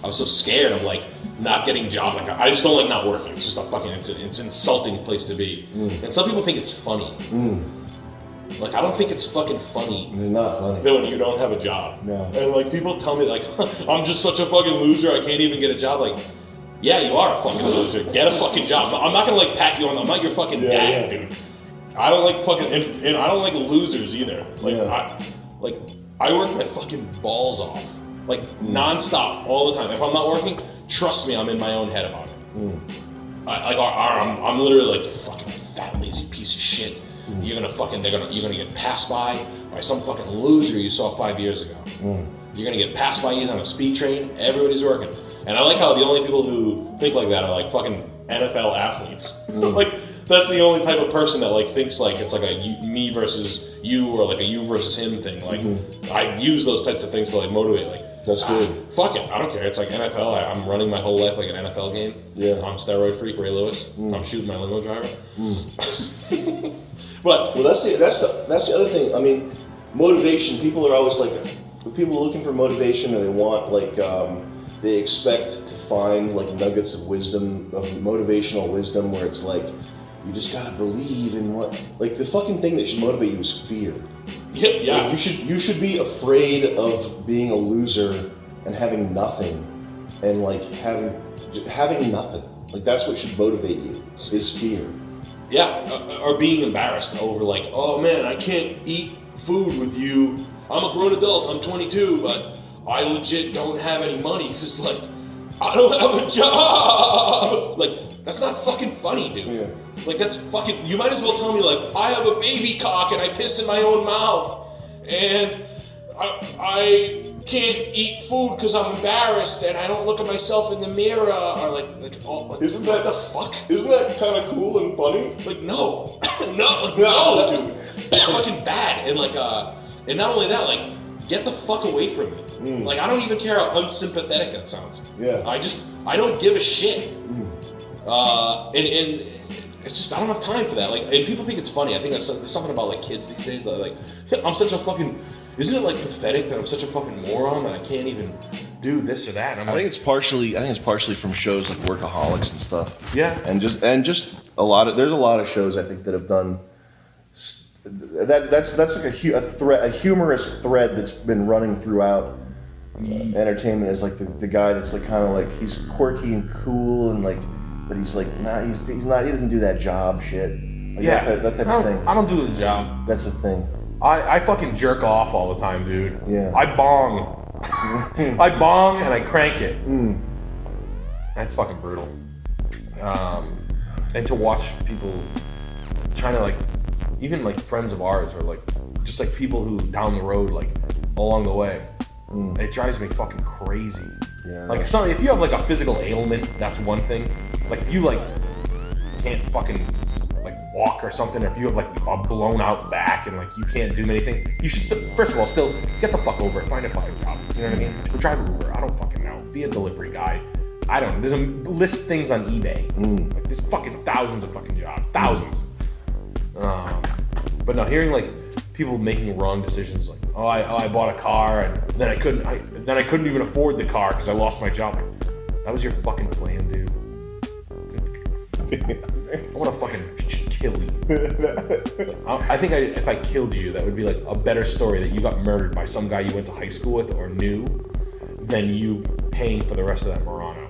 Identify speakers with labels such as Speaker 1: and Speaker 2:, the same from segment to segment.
Speaker 1: I was so scared of like not getting a job. Like I just don't like not working. It's just a fucking it's an insulting place to be. And some people think it's funny. Like I don't think it's fucking funny.
Speaker 2: It's not funny.
Speaker 1: That when you don't have a job.
Speaker 2: No.
Speaker 1: And like people tell me like I'm just such a fucking loser. I can't even get a job. Like yeah, you are a fucking loser. Get a fucking job. I'm not gonna like pat you on. I'm not your fucking dad, dude. I don't like fucking and I don't like losers either. Like I work my fucking balls off. Like, non-stop, all the time. If I'm not working, trust me, I'm in my own head about it. I'm literally like, you fucking fat, lazy piece of shit. You're gonna get passed by some fucking loser you saw 5 years ago. You're gonna get passed by, he's on a speed train, everybody's working. And I like how the only people who think like that are like fucking NFL athletes. Like, that's the only type of person that like thinks like it's like a me versus you or like a you versus him thing. Like I use those types of things to like motivate. Like
Speaker 2: that's good.
Speaker 1: Fuck it, I don't care. It's like NFL. I'm running my whole life like an NFL game.
Speaker 2: Yeah,
Speaker 1: I'm a steroid freak, Ray Lewis. I'm shooting my limo driver. But
Speaker 2: well, that's the other thing. I mean, motivation. People are always like, people looking for motivation, or they want like. They expect to find like nuggets of wisdom, of motivational wisdom, where it's like, you just gotta believe in what. Like the fucking thing that should motivate you is fear.
Speaker 1: Yeah.
Speaker 2: Like, you should be afraid of being a loser and having nothing, and like having nothing. Like that's what should motivate you is fear.
Speaker 1: Yeah, or being embarrassed over like, oh man, I can't eat food with you. I'm a grown adult. I'm 22, but. I legit don't have any money because, like, I don't have a job. Like, that's not fucking funny, dude. Yeah. Like, that's fucking... You might as well tell me, like, I have a baby cock and I piss in my own mouth. And I can't eat food because I'm embarrassed and I don't look at myself in the mirror. Or, like
Speaker 2: isn't that...
Speaker 1: What the fuck?
Speaker 2: Isn't that kind of cool and funny?
Speaker 1: Like, no. no, dude. That's fucking bad. And, like, and not only that, like... Get the fuck away from me. Like, I don't even care how unsympathetic that sounds.
Speaker 2: Yeah.
Speaker 1: I don't give a shit. And it's just, I don't have time for that. Like, and people think it's funny. I think there's something about, like, kids these days that are like, I'm such a fucking, isn't it, like, pathetic that I'm such a fucking moron that I can't even do this or that? And
Speaker 2: I think it's partially from shows like Workaholics and stuff.
Speaker 1: Yeah.
Speaker 2: And just there's a lot of shows I think that have done that's like a humorous thread that's been running throughout entertainment. Is like the guy that's like kind of like he's quirky and cool and like, but he's like he's not he doesn't do that job shit. Like that type of thing.
Speaker 1: I don't do the job.
Speaker 2: That's the thing.
Speaker 1: I fucking jerk off all the time, dude.
Speaker 2: Yeah.
Speaker 1: I bong. I bong and I crank it. That's fucking brutal. And to watch people trying to like. Even like friends of ours or like just like people who down the road like along the way, it drives me fucking crazy.
Speaker 2: Yeah.
Speaker 1: Like if you have like a physical ailment, that's one thing. Like if you like can't fucking like walk or something, or if you have like a blown out back and like you can't do anything, you should first of all still get the fuck over it. Find a fucking job. You know what I mean? Or drive Uber. I don't fucking know. Be a delivery guy. I don't know. There's a list things on eBay. Like there's fucking thousands of fucking jobs. Thousands. But no, hearing like people making wrong decisions, like I bought a car and then I couldn't even afford the car because I lost my job. Like, that was your fucking plan, dude. I want to fucking kill you. Like, I think if I killed you, that would be like a better story that you got murdered by some guy you went to high school with or knew than you paying for the rest of that Murano.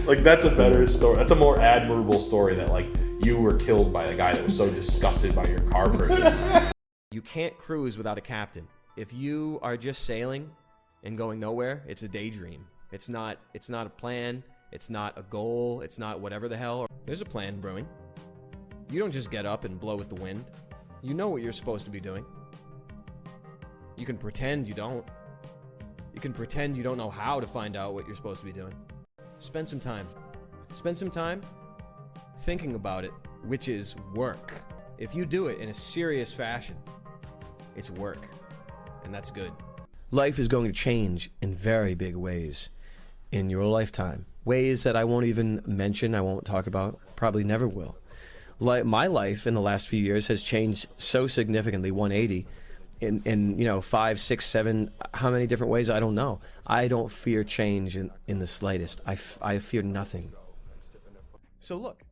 Speaker 1: Like that's a better story. That's a more admirable story that like you were killed by a guy that was so disgusted by your car purchase.
Speaker 3: You can't cruise without a captain. If you are just sailing and going nowhere, it's a daydream. It's not a plan. It's not a goal. It's not whatever the hell. There's a plan brewing. You don't just get up and blow with the wind. You know what you're supposed to be doing. You can pretend you don't. You can pretend you don't know how to find out what you're supposed to be doing. Spend some time. Spend some time thinking about it, which is work. If you do it in a serious fashion, it's work. And that's good. Life is going to change in very big ways in your lifetime. Ways that I won't even mention, I won't talk about, probably never will. My life in the last few years has changed so significantly, 180, in 5, 6, 7, how many different ways, I don't know. I don't fear change in the slightest. I fear nothing. So look,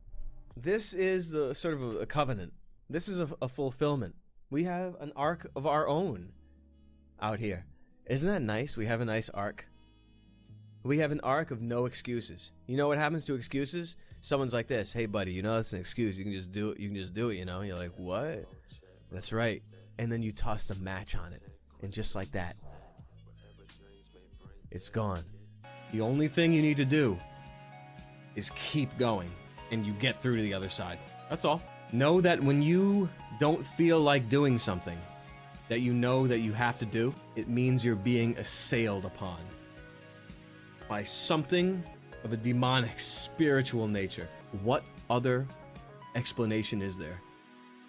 Speaker 3: this is sort of a covenant. This is a fulfillment. We have an arc of our own out here. Isn't that nice? We have a nice arc. We have an arc of no excuses. You know what happens to excuses? Someone's like this, hey buddy, you know that's an excuse. You can just do it. You can just do it, you know? You're like, what? That's right. And then you toss the match on it. And just like that, it's gone. The only thing you need to do is keep going, and you get through to the other side. That's all. Know that when you don't feel like doing something that you know that you have to do, it means you're being assailed upon by something of a demonic, spiritual nature. What other explanation is there?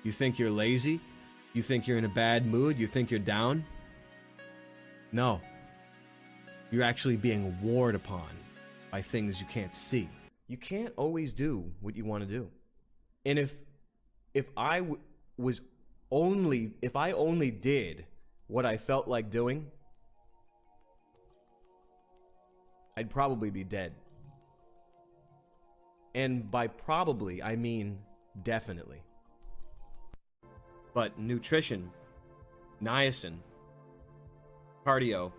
Speaker 3: You think you're lazy? You think you're in a bad mood? You think you're down? No. You're actually being warred upon by things you can't see. You can't always do what you want to do. And if I only did what I felt like doing, I'd probably be dead. And by probably, I mean definitely. But nutrition, niacin, cardio,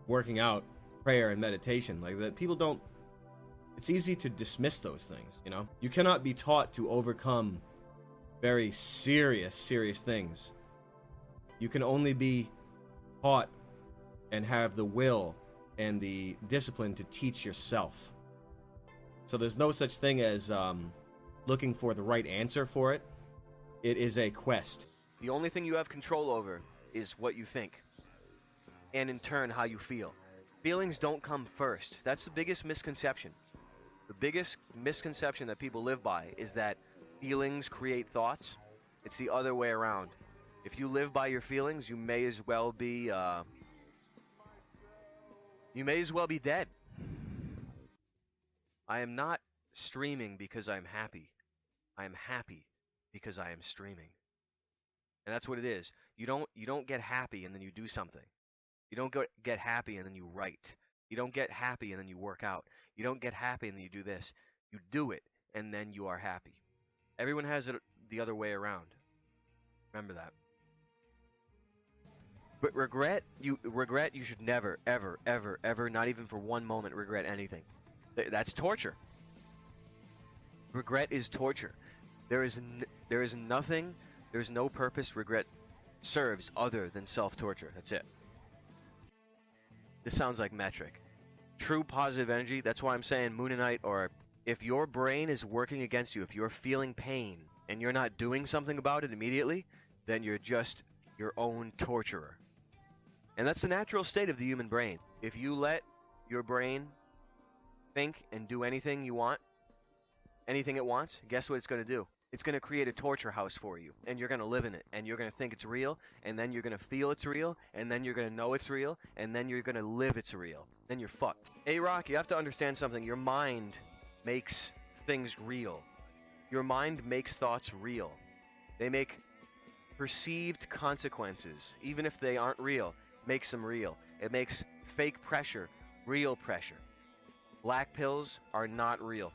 Speaker 3: working out, prayer, and meditation, like that, people don't, it's easy to dismiss those things, you know? You cannot be taught to overcome very serious things. You can only be taught and have the will and the discipline to teach yourself. So there's no such thing as looking for the right answer for it. It is a quest.
Speaker 4: The only thing you have control over is what you think, and in turn how you feel. Feelings don't come first. That's the biggest misconception. The biggest misconception that people live by is that feelings create thoughts. It's the other way around. If you live by your feelings, you may as well be dead. I am not streaming because I'm happy. I am happy because I am streaming. And that's what it is. You don't get happy and then you do something. You don't get happy and then you write. You don't get happy and then you work out. You don't get happy and then you do this. You do it and then you are happy. Everyone has it the other way around. Remember that. But regret, you should never, ever, ever, ever, not even for one moment, regret anything. That's torture. Regret is torture. There is nothing, there's no purpose regret serves other than self-torture. That's it. This sounds like metric. True positive energy, that's why I'm saying Mooninite, or if your brain is working against you, if you're feeling pain and you're not doing something about it immediately, then you're just your own torturer. And that's the natural state of the human brain. If you let your brain think and do anything you want, anything it wants, guess what it's going to do? It's going to create a torture house for you, and you're going to live in it, and you're going to think it's real, and then you're going to feel it's real, and then you're going to know it's real, and then you're going to live it's real. Then you're fucked. A-Rock, you have to understand something. Your mind makes things real. Your mind makes thoughts real. They make perceived consequences, even if they aren't real, makes them real. It makes fake pressure real pressure. Black pills are not real.